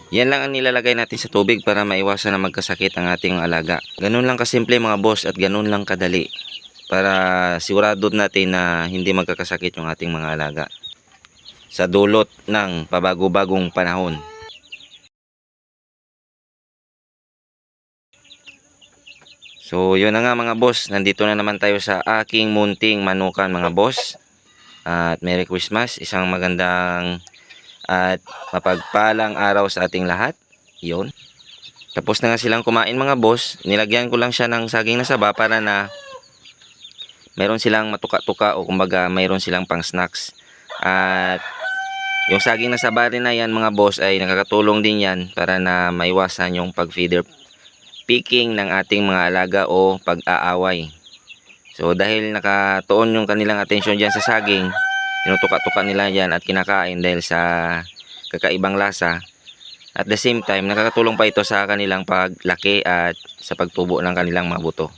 Yan lang ang nilalagay natin sa tubig para maiwasan na magkasakit ang ating mga alaga. Ganun lang kasimple mga boss at ganun lang kadali para sigurado natin na hindi magkakasakit yung ating mga alaga sa dulot ng pabago-bagong panahon. So yun na nga mga boss, nandito na naman tayo sa aking munting manukan mga boss. At Merry Christmas, isang magandang at mapagpalang araw sa ating lahat. Yun. Tapos na nga silang kumain mga boss. Nilagyan ko lang siya ng saging na saba para na meron silang matuka-tuka o kumbaga mayroon silang pang snacks. At yung saging na saba rin na yan mga boss ay nakakatulong din yan para na maiwasan yung pag-feeder picking ng ating mga alaga o pag-aaway. So dahil nakatuon yung kanilang atensyon dyan sa saging, tinutuka-tuka nila yan at kinakain dahil sa kakaibang lasa. At the same time, nakakatulong pa ito sa kanilang paglaki at sa pagtubo ng kanilang mga buto.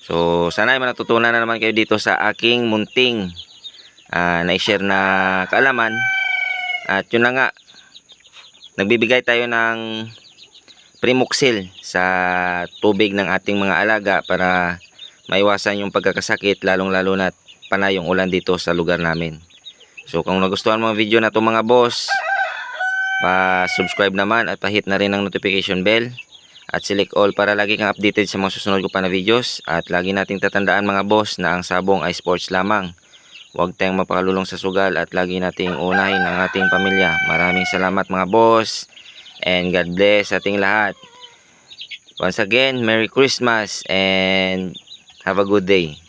So sana ay manatutunan na naman kayo dito sa aking munting na-share na kaalaman. At yun na nga, nagbibigay tayo ng Primoxil sa tubig ng ating mga alaga para maiwasan yung pagkakasakit, lalong-lalo na panay yung ulan dito sa lugar namin. So kung nagustuhan mo ang video na ito mga boss, pa-subscribe naman at pa-hit na rin ang notification bell at select all para lagi kang updated sa mga susunod ko pa na videos. At lagi nating tatandaan mga boss na ang sabong ay sports lamang. Huwag tayong mapakalulong sa sugal at lagi nating unahin ang ating pamilya. Maraming salamat mga boss and God bless ating lahat. Once again, Merry Christmas and have a good day.